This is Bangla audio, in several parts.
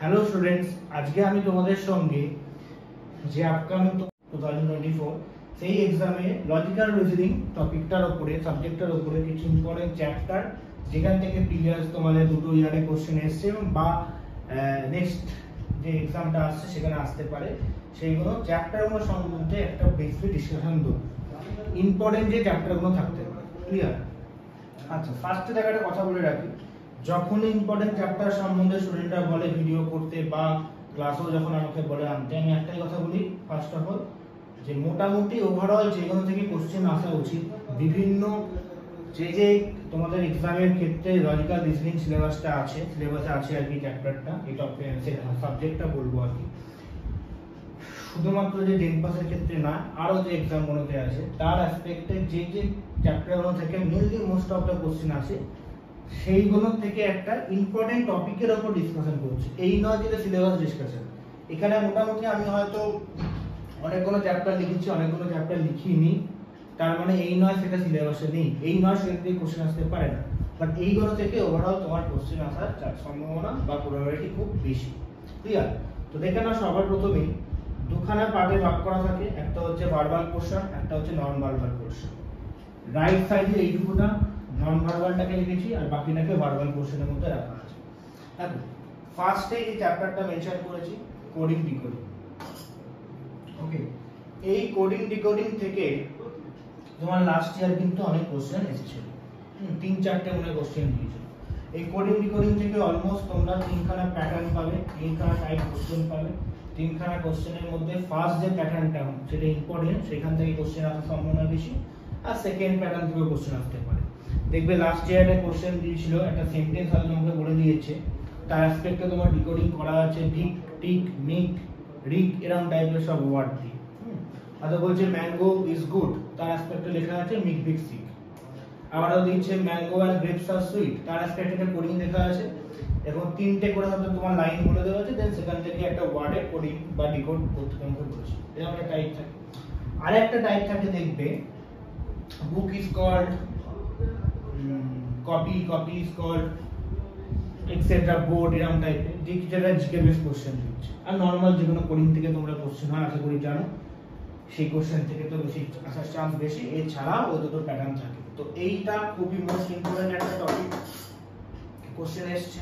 হ্যালো স্টুডেন্টস, আজকে আমি তোমাদের সঙ্গে যে আপকামিং 2024 সেই এক্সামে লজিক্যাল রিজনিং টপিকটার উপরে সাবজেক্টটার উপরে কিছু ইম্পর্টেন্ট চ্যাপ্টার যেখান থেকে প্রিভিয়াস তোমাদের দুটো ইয়ারে কোশ্চেন এসেছে বা নেক্সট যে এক্সামটা আসছে সেখানে আসতে পারে, সেইগুলো চ্যাপ্টারগুলো সম্বন্ধে একটা বেসিক ডিসকাশন দেবো। ইম্পর্টেন্ট যে চ্যাপ্টারগুলো থাকতে পারে, ক্লিয়ার? আচ্ছা, ফার্স্টে একটা কথা বলে রাখি, যখন ইম্পর্টেন্ট চ্যাপ্টার সম্বন্ধে স্টুডেন্টরা বলে ভিডিও করতে বা ক্লাসেও যখন আমাকে বলে আনতে, আমি একটাই কথা বলি, ফার্স্ট অফ অল যে মোটামুটি ওভারঅল যেগুলো থেকে কোশ্চেন আসা উচিত, বিভিন্ন যে তোমাদের এক্সামের ক্ষেত্রে লজিক্যাল রিজনিং সিলেবাসে আছে আর কি, চ্যাপ্টারটা এই সাবজেক্টটা বলবো আর কি, শুধুমাত্র যে জেন পাসের ক্ষেত্রে না, আরো যে এক্সামগুলোতে আছে তার অ্যাসপেক্টে যে চ্যাপ্টারগুলো থেকে mainly most of the question আসে সেইগুলো থেকে একটা ইম্পর্টেন্ট টপিকের উপর ডিসকাশন করছি। এই নয় যেটা সিলেবাস ডিসকাশন। এখানে মোটামুটি আমি হয়তো অনেকগুলো চ্যাপ্টার লিখেছি, অনেকগুলো চ্যাপ্টার লিখিনি, তার মানে এই নয় সেটা সিলেবাসে নেই, এই নয় সেটা থেকে কোশ্চেন আসতে পারে না, বাট এইগুলো থেকে ওভারঅল তোমার কোশ্চেন আসার সম্ভাবনা বা প্রবাবিলিটি খুব বেশি। ক্লিয়ার? তো দেখে নাও, সবার প্রথমেই দুখানা পার্টে ভাগ করা থাকে, একটা হচ্ছে ভার্বাল পোরশন, একটা হচ্ছে নন ভার্বাল পোরশন। রাইট সাইডে এইটুকুটা নন ভার্বালটাকে লিখেছি আর বাকিটাকে ভার্বাল পোরশনের মধ্যে রাখা আছে। দেখো, ফার্স্টে এই চ্যাপ্টারটা মেনশন করেছি কোডিং ডিকোডিং। ওকে, এই কোডিং ডিকোডিং থেকে তোমার লাস্ট ইয়ার কিন্তু অনেক কোশ্চেন এসেছিল, 3-4টে মনে কোশ্চেন দিয়েছিল। এই কোডিং ডিকোডিং থেকে অলমোস্ট তোমরা তিনখানা প্যাটার্ন পাবে, তিনখানা টাইপ কোশ্চেন পাবে। তিনখানা কোশ্চেনের মধ্যে ফার্স্ট যে প্যাটার্নটা সেটা ইম্পর্টেন্ট, সেখান থেকে কোশ্চেন আসার সম্ভাবনা বেশি, আর সেকেন্ড প্যাটার্ন থেকে কোশ্চেন আসতে পারে। দেখবে লাস্ট ইয়ারে কোশ্চেন দিয়েছিল, একটা সেন্টেন্স হয়তো তোমাকে বলে দিয়েছে, তার অ্যাসপেক্টে তোমার ডিকোডিং করা আছে ধিক, টিক, মিক, রিক, এরকম টাইপের সব ওয়ার্ড দিয়ে। হয়তো বলছে ম্যাঙ্গো ইজ গুড, তার অ্যাসপেক্টে লেখা আছে মিক, বিগ, সিক। আবারও দিচ্ছে ম্যাঙ্গো এন্ড গ্রেপস আর সুইট, তার অ্যাসপেক্টে কোডিং লেখা আছে। এখন তিনটে করে হয়তো তোমার লাইন বলে দেওয়া আছে, দেন সেখান থেকে একটা ওয়ার্ডে কোডিং বা ডিকোড করতে তোমাকে বলেছে। এরকম একটা টাইপ থাকে। আর একটা টাইপ থাকে, দেখবে book is called, copy is called, etcetera, board, এরকম টাইপের যেটা জিকে বেস কোশ্চেন দিচ্ছে। আর নর্মাল যেগুলো কোডিং থেকে তোমরা কোশ্চেন হয় আশা করি জানো, সেই কোশ্চেন থেকে তো বেশি আসার চান্স বেশি। এছাড়াও ওই দুটো প্যাটার্ন থাকে। তো এইটা খুবই মোস্ট ইম্পর্টেন্ট একটা টপিক, কোশ্চেন এসছে।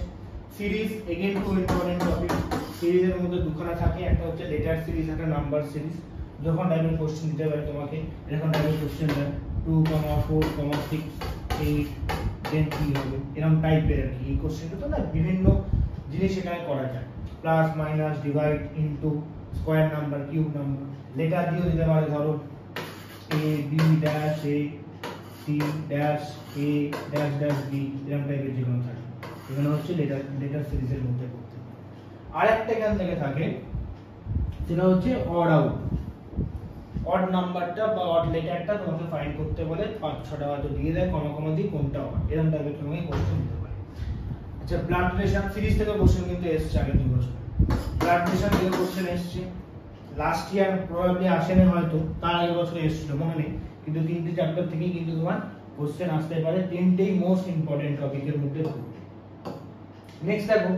সিরিজ এগেইন খুব ইম্পর্টেন্ট টপিক। সিরিজের মধ্যে দুখানা থাকে, একটা হচ্ছে লেটার সিরিজ, একটা নাম্বার সিরিজ। যখন টাইপের কোশ্চেন দিতে পারে তোমাকে, এরকম টাইপের কোশ্চেন দেয় 2, 4, 6, 8, দেন কি হবে, এরকম টাইপের আর কি। এই কোশ্চেনটা তো না বিভিন্ন জিনিস এখানে করা যায়, plus minus, divide, into, square number, cube number. Letter দিয়েও দিতে পারে, ধরো A B dash A, C dash A dash dash B, এরকম টাইপের যেগুলো থাকে এখানে হচ্ছে লেটার সিরিজের মধ্যে করতে পারে। আর একটা এখান থেকে থাকে, সেটা হচ্ছে অড আউট। অড নাম্বারটা বা অড লেটারটা তোমাকে ফাইন্ড করতে বলে, 5-6টা হয়তো দিয়ে দেয়, কমা দিয়ে কোনটা অড, এরকম টাইপের তোমাকে কোশ্চেন দিতে পারে। আচ্ছা, ব্লাড প্রেশার সিরিজ থেকে কোশ্চেন কিন্তু এসছে আগে 2 বছর। ব্লাড প্রেশার থেকে কোশ্চেন এসছে লাস্ট ইয়ার, প্রবাবলি আসেনি হয়তো, তার আগের বছর এসেছিল মনে নেই, কিন্তু 3টে চ্যাপ্টার থেকেই কিন্তু তোমার কোশ্চেন আসতে পারে। 3টেই মোস্ট ইম্পর্টেন্ট টপিকের মধ্যে পড়বে। নেক্সট দেখো,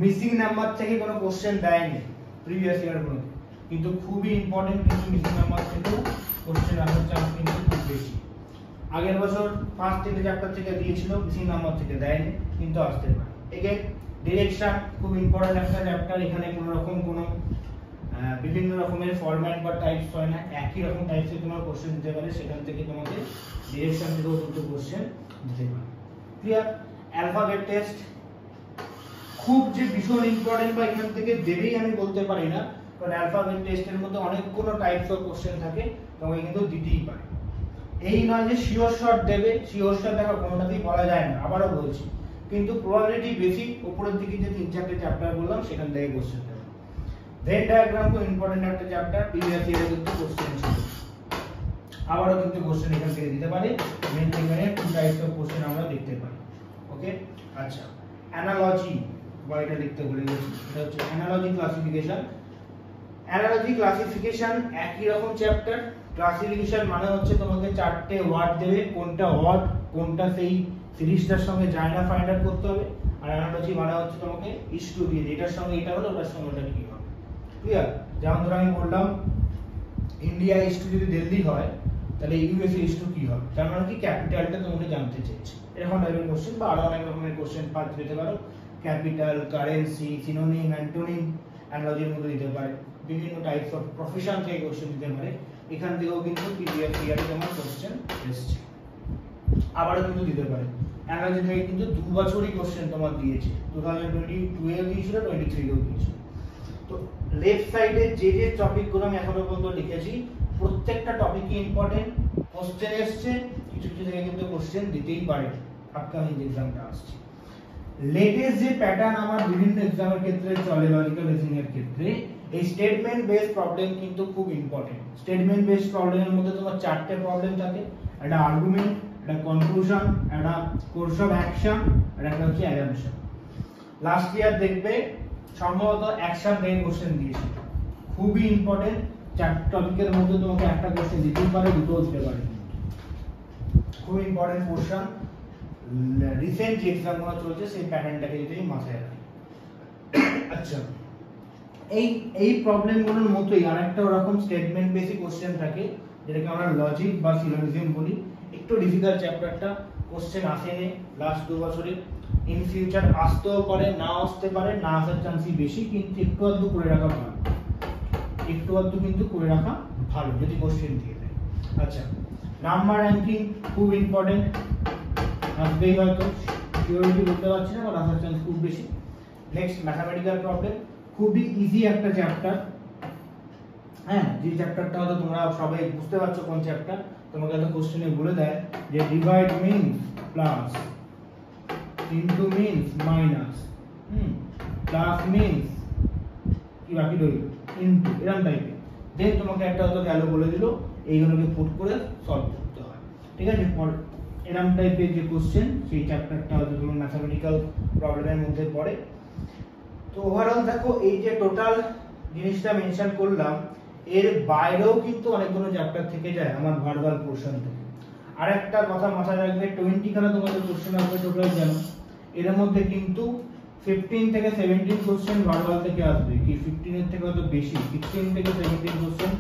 মিসিং নাম্বার থেকে কোনো কোশ্চেন দেয়নি প্রিভিয়াস ইয়ার গুলো, কিন্তু খুবই ইম্পর্টেন্ট, কিন্তু মিসিং নাম্বার থেকেও কোশ্চেন আসার চান্স কিন্তু খুব বেশি। আগের বছর ফার্স্ট 3টে চ্যাপ্টার থেকে দিয়েছিল, মিসিং নাম্বার থেকে দেয়নি, কিন্তু আসতে পারে। এগেইন ডিরেকশন খুব ইম্পর্টেন্ট একটা চ্যাপ্টার। এখানে কোনো রকম কোনো বিভিন্ন রকমের ফরম্যাট বা টাইপস হয় না, একই রকম টাইপসে তোমার কোশ্চেন দিতে পারে, সেখান থেকে তোমাকে ডিরেকশন থেকেও দুটো কোশ্চেন দিতে পারে। ক্লিয়ার? অ্যালফাবেট টেস্ট খুব যে ভীষণ ইম্পর্টেন্ট বা এখান থেকে দেবেই আমি বলতে পারি না, কারণ অ্যালফাবেট টেস্টের মধ্যে অনেকগুলো টাইপস অফ কোশ্চেন থাকে, তোমাকে কিন্তু দিতেই পারে। এই নয় যে শিওর শট দেবে, শিওর শট দেখো কোনোটাতেই বলা যায় না, আবারও বলছি, কিন্তু প্রবাবিলিটি বেশি উপরের দিকে যে 3-4টে চ্যাপ্টার বললাম সেখান থেকে কোশ্চেন দেবে। ভেন ডায়াগ্রাম খুব ইম্পর্টেন্ট একটা চ্যাপ্টার, প্রিভিয়াস ইয়ারে কিন্তু কোশ্চেন ছিল, আবারও কিন্তু কোশ্চেন এখান থেকে দিতে পারে। মেইন এখানে 2 টাইপস অফ কোশ্চেন আমরা দেখতে পাই। ওকে, আচ্ছা, অ্যানালজি বা এটা লিখতে ভুলে গেছি, এটা হচ্ছে অ্যানালজি ক্লাসিফিকেশন। অ্যানালজি ক্লাসিফিকেশন একই রকম চ্যাপ্টার। ক্লাসিফিকেশন মানে হচ্ছে তোমাকে 4টে ওয়ার্ড দেবে, কোনটা অড, কোনটা সেই সিরিজটার সঙ্গে যায় না ফাইন্ড আউট করতে হবে, আর অ্যানালজি মানে হচ্ছে তোমাকে ইস টু দিয়ে এটার সঙ্গে এটা হলো ওটার সঙ্গে ওটা কি হবে, ক্লিয়ার? যেমন ধরো আমি বললাম ইন্ডিয়া ইস টু যদি দিল্লি হয় তাহলে ইউএসএ ইস টু কি হবে, তার মানে কি ক্যাপিটালটা তোমাকে জানতে চেয়েছে। এরকম টাইপের কোশ্চেন বা আরো অনেক রকমের কোশ্চেন পার্ট দিতে পারো, ক্যাপিটাল, কারেন্সি, সিনোনিম, অ্যান্টোনিম, অ্যানালজির মধ্যে দিতে পারে, বিভিন্ন টাইপস অফ প্রফেশন থেকে কোশ্চেন দিতে পারে। এখান থেকেও কিন্তু পিডিএফ ইয়ারে তোমার কোশ্চেন এসেছে, আবারও কিন্তু দিতে পারে। অ্যানালজি থেকে কিন্তু 2 বছরই কোশ্চেন তোমার দিয়েছে, 2022 এও দিয়েছিল, 23 এও দিয়েছিল। তো লেফট সাইডে যে যে টপিকগুলো আমি এখনো পর্যন্ত লিখেছি প্রত্যেকটা টপিকই ইম্পর্টেন্ট, কোশ্চেন এসছে, কিছু কিছু থেকে কিন্তু কোশ্চেন দিতেই পারে আপকামিং এক্সামটা আসছে। লেটেস্ট যে প্যাটার্ন আমার বিভিন্ন এক্সামের ক্ষেত্রে চলে লজিক্যাল রিজনিং এর ক্ষেত্রে, এই স্টেটমেন্ট বেসড প্রবলেম কিন্তু খুব ইম্পর্টেন্ট। স্টেটমেন্ট বেসড প্রবলেমের মধ্যে তোমার 4টে প্রবলেম থাকে, একটা আর্গুমেন্ট, একটা কনক্লুশন, একটা কোর্স অফ অ্যাকশন, আর একটা হচ্ছে অ্যাজাম্পশন। লাস্ট ইয়ার দেখবে সম্ভবত অ্যাকশন থেকে কোশ্চেন দিয়েছে, খুবই ইম্পর্টেন্ট। 4 টপিকের মধ্যে তোমাকে একটা কোশ্চেন দিতেই পারে, দুটোও দিতে পারে, খুব ইম্পর্টেন্ট পোরশন। রিসেন্ট যে এক্সামগুলো চলছে সেই প্যাটার্নটাকে যদি মাথায় রাখি। আচ্ছা, এই প্রবলেমগুলোর মতোই আরেকটা ওরকম স্টেটমেন্ট বেসিক কোশ্চেন থাকে যেটাকে আমরা লজিক বা সিলোজিজম বলি। একটু ডিফিকাল্ট চ্যাপ্টারটা, কোশ্চেন আসেনি লাস্ট 2 বছরে, ইন ফিউচার আসতেও পারে, না আসতে পারে, না আসার চান্সই বেশি, কিন্তু একটু আধটু করে রাখা ভালো, একটু আধটু কিন্তু করে রাখা ভালো যদি কোশ্চেন দিয়ে দেয়। আচ্ছা, নাম্বার র্যাঙ্কিং খুব ইম্পর্টেন্ট, আসবেই হয়তো, সিওরিটি বলতে পারছি না, বাট আসার চান্স খুব বেশি। নেক্সট ম্যাথমেটিক্যাল প্রবলেম, খুবই ইজি একটা চ্যাপ্টার। হ্যাঁ, যে চ্যাপ্টারটা হয়তো তোমরা সবাই বুঝতে পারছো কোন চ্যাপ্টার, তোমাকে একটা কোশ্চেনে বলে দেয় যে divide means plus, into means minus, plus means কি বাকি রইল ইনটু, এরকম টাইপের। দেন তোমাকে একটা হয়তো ভ্যালু বলে দিল, এইগুলোকে পুট করে সলভ করতে হয়, ঠিক আছে? এরকম টাইপের যে কোশ্চেন, সেই চ্যাপ্টারটা হয়তো তোমার ম্যাথমেটিক্যাল প্রবলেমের মধ্যে পড়ে। তো ওভারঅল দেখো, এই যে টোটাল জিনিসটা মেনশন করলাম, এর বাইরেও কিন্তু অনেকগুলো চ্যাপ্টার থেকে যায় আমার ভার্বাল পোরশন থেকে। আরেকটা কথা মাথায় রাখবে, 20 খানা তোমাদের কোশ্চেন আসবে টোটাল, জানো এর মধ্যে কিন্তু 15 থেকে 17 কোশ্চেন ভার্বাল থেকে আসবে, কি 15 এর থেকে হয়তো বেশি, 16 থেকে 17 কোশ্চেন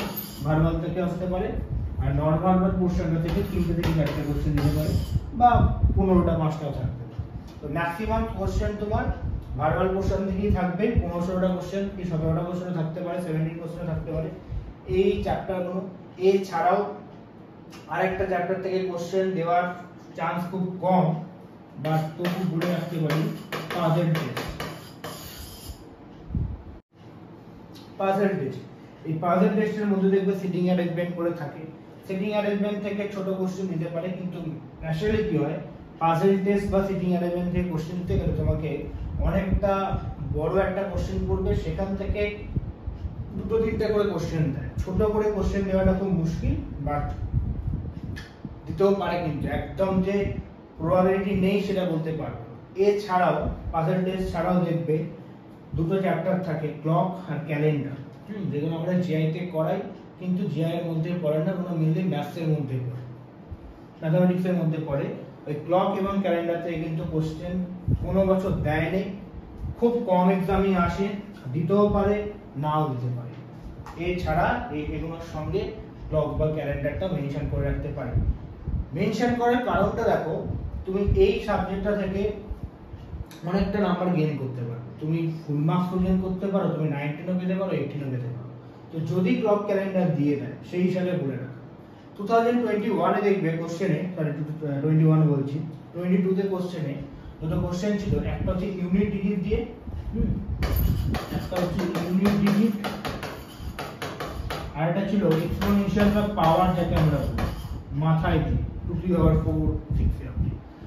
ভার্বাল থেকে আসতে পারে। আর নন ভার্বাল পোরশনটা থেকে 3 থেকে 4টা কোশ্চেন দিতে পারে, বা 15টা 5টাও থাকতে পারে। তো ম্যাক্সিমাম কোশ্চেন তোমার ভার্বাল পোরশন থেকেই থাকবে, 15টা কোশ্চেন কি 17টা কোশ্চেন থাকতে পারে, 17 কোশ্চেন থাকতে পারে এই চ্যাপ্টারগুলো। এছাড়াও আরেকটা চ্যাপ্টার থেকে কোশ্চেন দেওয়ার চান্স খুব কম, বাট তবু বলে রাখতে পারি, পাজল টেস্ট। পাজল টেস্ট, এই পাজল টেস্টের মধ্যে দেখবে সিটিং অ্যারেঞ্জমেন্ট করে থাকে, সিটিং অ্যারেঞ্জমেন্ট থেকে ছোট কোশ্চেন দিতে পারে, কিন্তু আসলে কি হয়, পাজল টেস্ট বা সিটিং অ্যারেঞ্জমেন্ট থেকে কোশ্চেন দিতে গেলে তোমাকে অনেকটা বড় একটা কোশ্চেন করবে, সেখান থেকে 2-3টা করে কোশ্চেন দেয়। ছোট করে কোশ্চেন দেওয়াটা খুব মুশকিল, বাট দিতেও পারে, কিন্তু একদম যে প্রবাবিলিটি নেই সেটা বলতে পারবো। এছাড়াও পাজল টেস্ট ছাড়াও দেখবে 2টো চ্যাপ্টার থাকে, ক্লক আর ক্যালেন্ডার, যেগুলো আমরা জিআই তে করাই, কিন্তু জিআই এর মধ্যে পড়ে না, কোনো মেনলি ম্যাথস এর মধ্যে পড়ে, ম্যাথমেটিক্স এর মধ্যে পড়ে। ওই ক্লক এবং ক্যালেন্ডার থেকে কিন্তু কোশ্চেন কোনো বছর দেয়নি, খুব কম এক্সামই আসে, দিতেও পারে, নাও দিতে পারে। এছাড়া এগুলোর সঙ্গে ব্লক বা ক্যালেন্ডারটা মেনশন করে রাখতে পারে। মেনশন করার কারণটা দেখো, তুমি এই সাবজেক্টটা থেকে অনেকটা নাম্বার গেইন করতে পারো, তুমি ফুল মার্কস গেইন করতে পারো, তুমি 19ও পেতে পারো, 18ও পেতে পারো। তো যদি ব্লক ক্যালেন্ডার দিয়ে দেয় সেই হিসাবে বলে রাখো। 2021 এ দেখবে কোশ্চেনে, সরি 21 বলছি, 22 তে কোশ্চেনে দুটো কোশ্চেন ছিল, একটা হচ্ছে ইউনিট ডিজিট দিয়ে, একটা হচ্ছে ইউনিট ডিজিট, আর একটা ছিল এক্সপোনেনশিয়াল বা পাওয়ার, যাকে আমরা বলি মাথায় দিয়ে 2^4 6 এরকম।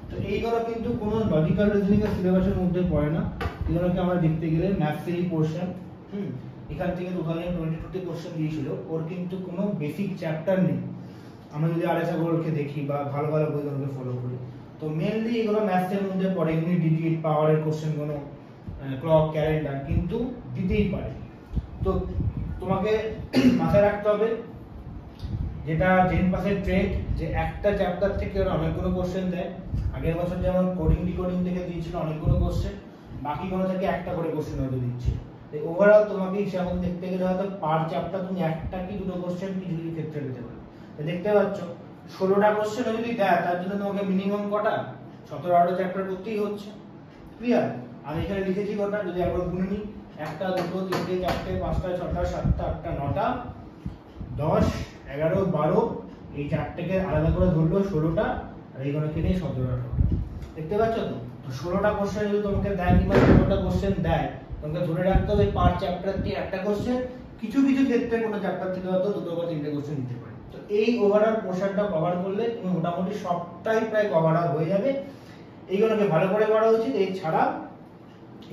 তো এইগুলো কিন্তু কোনো লজিক্যাল রিজনিং এর সিলেবাসের মধ্যে পড়ে না, এগুলোকে আমরা দেখতে গেলে ম্যাথসেরই পোরশন। এখান থেকে 2022 তে কোশ্চেন দিয়েছিল, ওর কিন্তু কোনো বেসিক চ্যাপ্টার নেই। আমরা যদি আরএস আগরওয়ালকে দেখি বা ভালো ভালো বইগুলোকে ফলো করি, তো মেইনলি এগুলো ম্যাথসের মধ্যে পড়ে, ইউনিট ডিজিট, পাওয়ারের কোশ্চেন, কোনো ক্লক, ক্যালেন্ডার কিন্তু দিতেই পারে। তো তোমাকে মাথায় রাখতে হবে, যেটা জেন পাসের ট্রেন্ড, যে একটা চ্যাপ্টার থেকে ওরা অনেকগুলো কোশ্চেন দেয়। আগের বছর যেমন কোডিং ডিকোডিং থেকে দিয়েছিল অনেকগুলো কোশ্চেন, বাকিগুলো থেকে একটা করে কোশ্চেন হয়তো দিচ্ছে। ওভারঅল তোমাকে সেরকম দেখতে গেলে হয়তো পার চ্যাপ্টার তুমি একটা কি দুটো কোশ্চেন কিছু কিছু ক্ষেত্রে পেতে পারো। তো দেখতে পাচ্ছ 16টা কোশ্চেন যদি দেয় তার জন্য তোমাকে মিনিমাম কটা 17-18 চ্যাপ্টার করতেই হচ্ছে। ক্লিয়ার? আমি এখানে লিখেছি কটা যদি একবার গুনে নিই, 1টা 2টো 3টে 4টে 5টা 6টা 7টা 8টা 9টা 10 11 12 এই চারটেকে আলাদা করে ধরলো 16টা আর এইগুলো কেটে 17-18টা। দেখতে পাচ্ছ তো? তো 16টা কোশ্চেন যদি তোমাকে দেয় কিংবা 16টা কোশ্চেন দেয় তোমাকে ধরে রাখতে হবে পার চ্যাপ্টার থেকে একটা কোশ্চেন, কিছু কিছু ক্ষেত্রে কোনো চ্যাপ্টার থেকে হয়তো দুটো বা তিনটে কোশ্চেন দিতে পারে। তো এই ওভারঅল পোরশনটা কভার করলে তুমি মোটামুটি সবটাই প্রায় কভার আপ হয়ে যাবে। এইগুলোকে ভালো করে করা উচিত। এই ছাড়া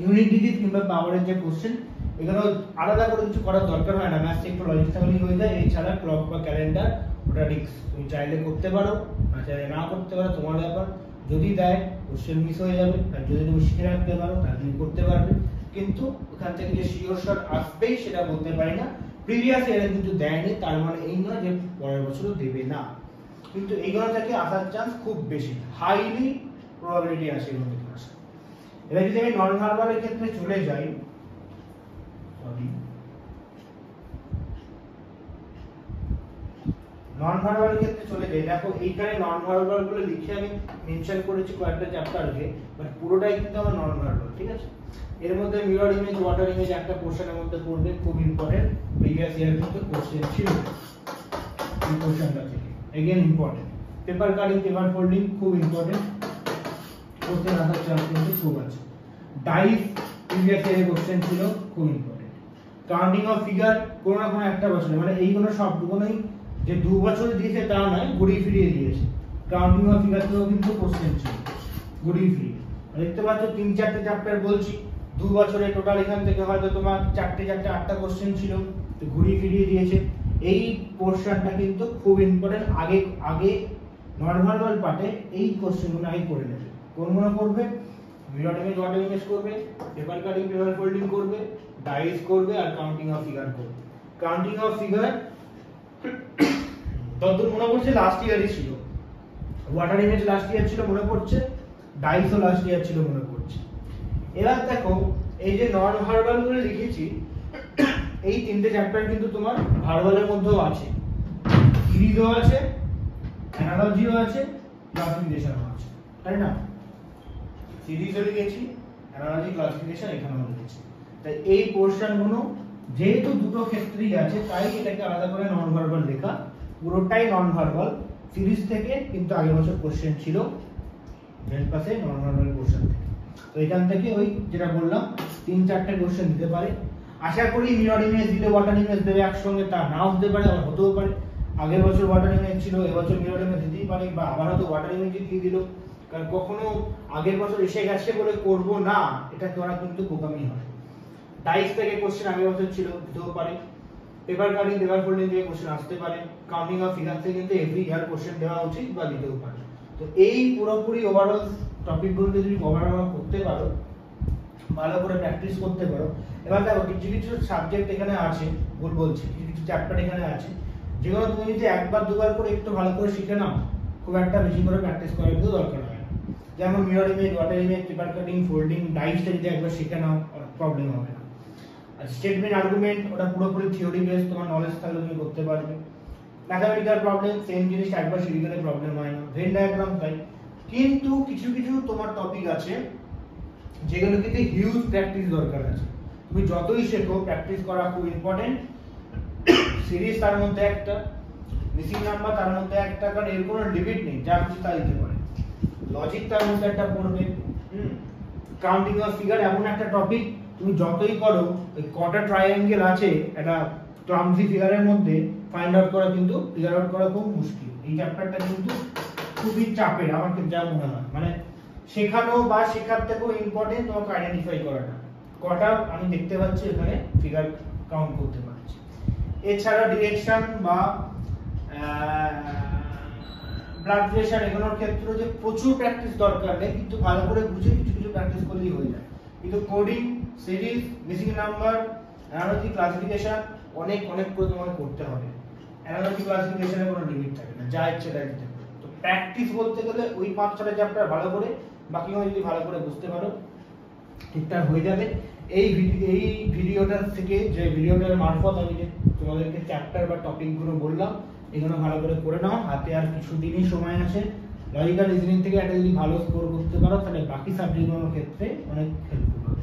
ইউনিট ডিজিট কিংবা পাওয়ারের যে কোশ্চেন এগুলো আলাদা করে কিছু করার দরকার হয় না, ম্যাথস একটু লজিক্যালি হয়ে যায়। এই ছাড়া ক্লক বা ক্যালেন্ডার ওটা রিস্ক, তুমি চাইলে করতে পারো না চাইলে না করতে পারো, তোমার ব্যাপার। যদি দেয় কোশ্চেন মিস হয়ে যাবে, আর যদি তুমি শিখে রাখতে পারো তাহলে তুমি করতে পারবে। কিন্তু ওখান থেকে যে শিওর শট আসবেই সেটা বলতে পারি না। প্রিভিয়াস ইয়ারে কিন্তু দেয়নি তার মানে এই নয় যে পরের বছরও দেবে না, কিন্তু এইগুলো থেকে আসার চান্স খুব বেশি, হাইলি প্রবাবিলিটি আছে এগুলো থেকে আসা। এবার যদি আমি নন ভার্বালের ক্ষেত্রে চলে যাই, নন ভার্বালের ক্ষেত্রে চলে যাই, দেখো এইখানে নন ভার্বাল গুলো লিখে আমি মেনশন করেছি কয়েকটা চ্যাপ্টারকে, বাট পুরোটাই কিন্তু আমার নন ভার্বাল। ঠিক আছে? এর মধ্যে মিরর ইমেজ, ওয়াটার ইমেজ একটা পোরশনের মধ্যে পড়বে, খুব ইম্পর্টেন্ট। প্রিভিয়াস ইয়ার কিন্তু কোশ্চেন ছিল এই পোরশনটা থেকে, again important. Paper cutting, paper folding খুব ইম্পর্টেন্ট, কোশ্চেন আসার চান্স কিন্তু খুব আছে। ডাইস প্রিভিয়াস ইয়ারে কোশ্চেন ছিল, খুব ইম্পর্টেন্ট। কাউন্টিং অফ ফিগার কোনো না কোনো একটা বছরে, মানে এইগুলো সবগুলোই যে 2 বছর দিয়েছে তা নয়, ঘুরিয়ে ফিরিয়ে দিয়েছে। কাউন্টিং অফ ফিগার থেকেও কিন্তু কোশ্চেন ছিল ঘুরিয়ে ফিরিয়ে। দেখতে পাচ্ছ 3-4টে চ্যাপ্টার বলছি, 2 বছরে টোটাল এখান থেকে হয়তো তোমার 4টে 8টা কোশ্চেন ছিল, তো ঘুরিয়ে ফিরিয়ে দিয়েছে। এই পোরশনটা কিন্তু খুব ইম্পর্টেন্ট। আগে নন ভার্বাল পার্টে এই কোশ্চেনগুলো আগে করে নেবে। কোনগুলো করবে? মিরর ইমেজ, ওয়াটার ইমেজ করবে, পেপার কাটিং, পেপার ফোল্ডিং করবে, ডাইস করবে আর কাউন্টিং অফ ফিগার করবে। কাউন্টিং অফ ফিগার ততদূর মনে পড়ছে লাস্ট ইয়ারই ছিল, ওয়াটার ইমেজ লাস্ট ইয়ার ছিল মনে পড়ছে, ডাইসও লাস্ট ইয়ার ছিল মনে পড়ছে। এবার দেখো এই যে নন ভার্বাল গুলো লিখেছি, এই 3টে চ্যাপ্টার কিন্তু তোমার ভার্বালের মধ্যেও আছে, সিরিজও আছে, অ্যানালজিও আছে, ক্লাসিফিকেশনও আছে, তাই না? সিরিজও লিখেছি, অ্যানালজি, ক্লাসিফিকেশন এখানেও লিখেছি। তাই এই পোরশনগুলো যেহেতু দুটো ক্ষেত্রেই আছে তাই এটাকে আলাদা করে নন ভার্বাল লেখা, পুরোটাই নন ভার্বাল। সিরিজ থেকে কিন্তু আগের বছর কোশ্চেন ছিল হেল্প পাসে নন ভার্বাল কোশ্চেন থেকে। তো এখান থেকে ওই যেটা বললাম 3-4টে কোশ্চেন দিতে পারে। আশা করি মিরর ইমেজ দিলে ওয়াটার ইমেজ দেবে একসঙ্গে, তা নাও হতে পারে, আবার হতেও পারে। আগের বছর ওয়াটার ইমেজ ছিল, এবছর মিরর ইমেজ দিতেই পারে, বা আবার হয়তো ওয়াটার ইমেজ দিয়ে দিল। কারণ কখনো আগের বছর এসে গেছে বলে করব না, এটা করা কিন্তু বোকামি হয়। ডাইস থেকে কোশ্চেন আগের বছর ছিল, দিতেও পারে। পেপার কাটিং, পেপার ফোল্ডিং থেকে কোশ্চেন আসতে পারে। কাউন্টিং অফ ফিগার থেকে কিন্তু এভরি ইয়ার কোশ্চেন দেওয়া উচিত বা দিতেও পারে। তো এই পুরোপুরি ওভারঅল টপিকগুলোকে যদি কভার করতে পারো, ভালো করে প্র্যাকটিস করতে পারো। এবার দেখো কিছু কিছু সাবজেক্ট এখানে আছে, বলছি কিছু কিছু চ্যাপ্টার এখানে আছে যেগুলো তুমি যদি একবার দুবার করে একটু ভালো করে শিখে নাও, খুব একটা বেশি করে প্র্যাকটিস করার কিন্তু দরকার হয় না। যেমন mirror image, water image, paper cutting, folding, ডাইসটা যদি একবার শিখে নাও প্রবলেম হবে না। আর স্টেটমেন্ট, আর্গুমেন্ট ওটা পুরোপুরি থিওরি বেস, তোমার নলেজ থাকলে তুমি করতে পারবে। ম্যাথমেটিক্যাল প্রবলেম সেম জিনিস, একবার শিখে গেলে প্রবলেম হয় না। ভেন ডায়াগ্রাম তাই। কিন্তু কিছু কিছু তোমার টপিক আছে যেগুলো কিন্তু হিউজ প্র্যাকটিস দরকার আছে। তুমি যতই শেখো প্র্যাকটিস করা খুব ইম্পর্টেন্ট। সিরিজ তার মধ্যে একটা, মিসিং নাম্বার তার মধ্যে একটা, কারণ এর কোনো লিমিট নেই, যা খুশি তাই দিতে পারে। লজিক তার মধ্যে একটা পড়বে। কাউন্টিং অফ ফিগার এমন একটা টপিক, তুমি যতই করো ওই কটা ট্রায়াঙ্গেল আছে একটা ক্লামজি ফিগারের মধ্যে ফাইন্ড আউট করা কিন্তু ফিগার আউট করা খুব মুশকিল। এই চ্যাপ্টারটা কিন্তু খুবই চাপের আমার যা মনে হয়, মানে শেখানো বা শেখার থেকেও ইম্পর্টেন্ট তোমাকে আইডেন্টিফাই করাটা, কটা আমি দেখতে পাচ্ছি এখানে ফিগার কাউন্ট করতে পারছি। এছাড়া ডিরেকশন বা ব্লাড প্রেশার এগুলোর ক্ষেত্রে যে প্রচুর প্র্যাকটিস দরকার নেই, কিন্তু ভালো করে বুঝে কিছু কিছু প্র্যাকটিস করলেই হয়ে যায়। কিন্তু coding, series, missing number, analogy, classification অনেক অনেক করে তোমাকে করতে হবে। অ্যানালজি, ক্লাসিফিকেশনের কোনো লিমিট থাকে না, যা ইচ্ছে তাই দিতে পারো। তো প্র্যাকটিস বলতে গেলে ওই 5-6টা চ্যাপ্টার ভালো করে, বাকিগুলো যদি ভালো করে বুঝতে পারো ঠিকঠাক হয়ে যাবে। এই ভিডিওটার থেকে, যে ভিডিওটার মারফত আমি যে তোমাদেরকে চ্যাপ্টার বা টপিকগুলো বললাম, এগুলো ভালো করে নাও। হাতে আর কিছু দিনই সময় আছে। লজিক্যাল রিজনিং থেকে একটা যদি ভালো স্কোর করতে পারো তাহলে বাকি সাবজেক্টগুলোর ক্ষেত্রে অনেক হেল্পফুল হবে।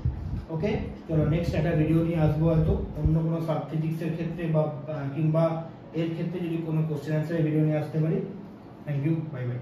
ওকে, চলো নেক্সট একটা ভিডিও নিয়ে আসবো, হয়তো অন্য কোনো সাবজেক্টের ক্ষেত্রে বা কিংবা এর ক্ষেত্রে যদি কোনো কোশ্চেন অ্যান্সারের ভিডিও নিয়ে আসতে পারি। Thank you, bye by.